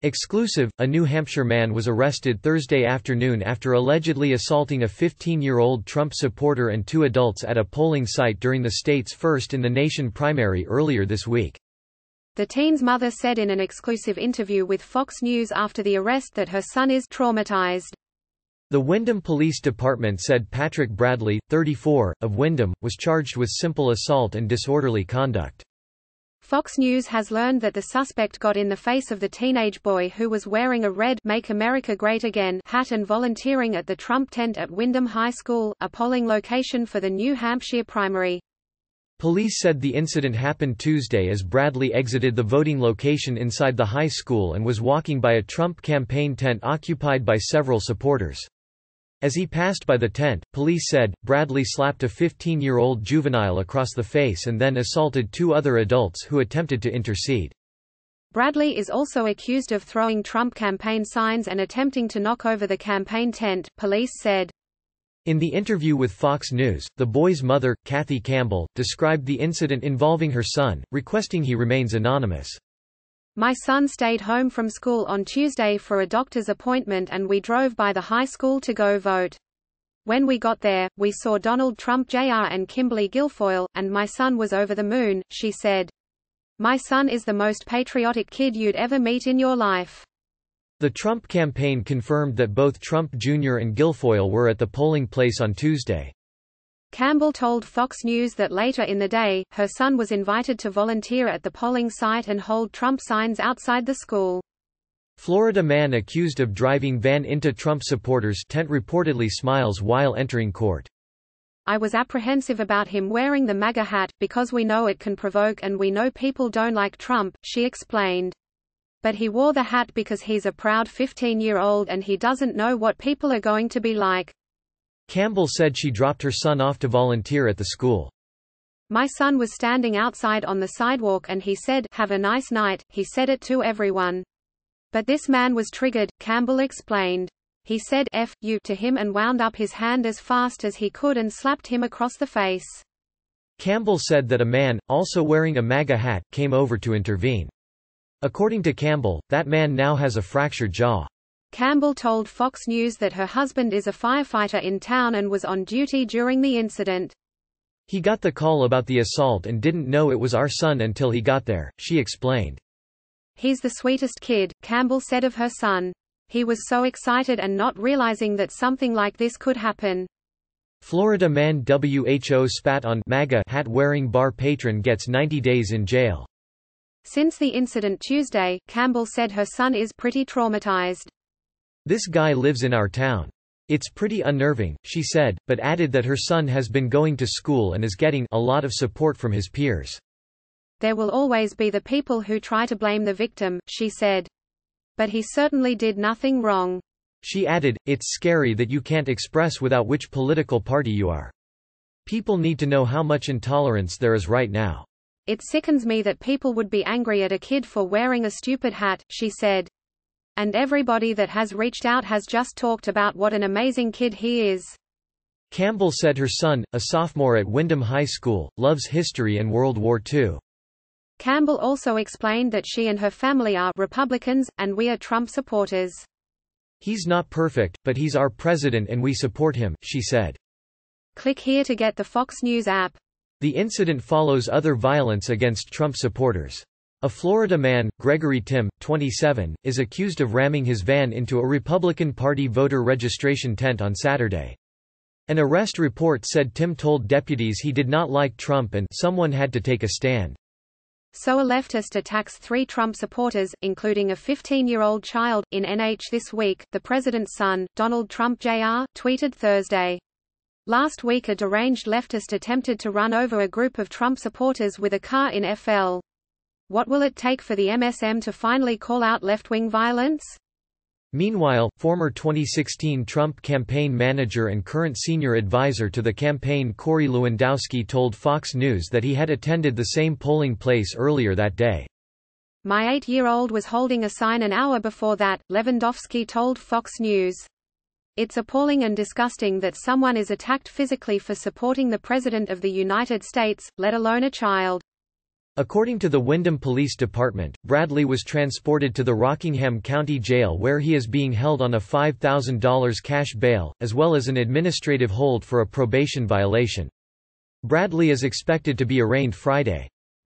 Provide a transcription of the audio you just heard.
Exclusive, a New Hampshire man was arrested Thursday afternoon after allegedly assaulting a 15-year-old Trump supporter and two adults at a polling site during the state's first-in-the-nation primary earlier this week. The teen's mother said in an exclusive interview with Fox News after the arrest that her son is traumatized. The Windham Police Department said Patrick Bradley, 34, of Windham, was charged with simple assault and disorderly conduct. Fox News has learned that the suspect got in the face of the teenage boy who was wearing a red "Make America Great Again" hat and volunteering at the Trump tent at Windham High School, a polling location for the New Hampshire primary. Police said the incident happened Tuesday as Bradley exited the voting location inside the high school and was walking by a Trump campaign tent occupied by several supporters. As he passed by the tent, police said, Bradley slapped a 15-year-old juvenile across the face and then assaulted two other adults who attempted to intercede. Bradley is also accused of throwing Trump campaign signs and attempting to knock over the campaign tent, police said. In the interview with Fox News, the boy's mother, Kathy Campbell, described the incident involving her son, requesting he remains anonymous. My son stayed home from school on Tuesday for a doctor's appointment and we drove by the high school to go vote. When we got there, we saw Donald Trump Jr. and Kimberly Guilfoyle, and my son was over the moon, she said. My son is the most patriotic kid you'd ever meet in your life. The Trump campaign confirmed that both Trump Jr. and Guilfoyle were at the polling place on Tuesday. Campbell told Fox News that later in the day, her son was invited to volunteer at the polling site and hold Trump signs outside the school. Florida man accused of driving van into Trump supporters' tent reportedly smiles while entering court. I was apprehensive about him wearing the MAGA hat, because we know it can provoke and we know people don't like Trump, she explained. But he wore the hat because he's a proud 15-year-old and he doesn't know what people are going to be like. Campbell said she dropped her son off to volunteer at the school. My son was standing outside on the sidewalk and he said, "Have a nice night," he said it to everyone. But this man was triggered, Campbell explained. He said "F you" to him and wound up his hand as fast as he could and slapped him across the face. Campbell said that a man, also wearing a MAGA hat, came over to intervene. According to Campbell, that man now has a fractured jaw. Campbell told Fox News that her husband is a firefighter in town and was on duty during the incident. He got the call about the assault and didn't know it was our son until he got there, she explained. He's the sweetest kid, Campbell said of her son. He was so excited and not realizing that something like this could happen. Florida man WHO spat on MAGA hat-wearing bar patron gets 90 days in jail. Since the incident Tuesday, Campbell said her son is pretty traumatized. This guy lives in our town. It's pretty unnerving, she said, but added that her son has been going to school and is getting a lot of support from his peers. There will always be the people who try to blame the victim, she said. But he certainly did nothing wrong. She added, it's scary that you can't express without which political party you are. People need to know how much intolerance there is right now. It sickens me that people would be angry at a kid for wearing a stupid hat, she said. And everybody that has reached out has just talked about what an amazing kid he is. Campbell said her son, a sophomore at Windham High School, loves history and World War II. Campbell also explained that she and her family are Republicans, and we are Trump supporters. He's not perfect, but he's our president and we support him, she said. Click here to get the Fox News app. The incident follows other violence against Trump supporters. A Florida man, Gregory Tim, 27, is accused of ramming his van into a Republican Party voter registration tent on Saturday. An arrest report said Tim told deputies he did not like Trump and someone had to take a stand. So a leftist attacks 3 Trump supporters, including a 15-year-old child, in NH this week, the president's son, Donald Trump Jr., tweeted Thursday. Last week a deranged leftist attempted to run over a group of Trump supporters with a car in FL. What will it take for the MSM to finally call out left-wing violence? Meanwhile, former 2016 Trump campaign manager and current senior advisor to the campaign Corey Lewandowski told Fox News that he had attended the same polling place earlier that day. My 8-year-old was holding a sign an hour before that, Lewandowski told Fox News. It's appalling and disgusting that someone is attacked physically for supporting the President of the United States, let alone a child. According to the Windham Police Department, Bradley was transported to the Rockingham County Jail where he is being held on a $5,000 cash bail, as well as an administrative hold for a probation violation. Bradley is expected to be arraigned Friday.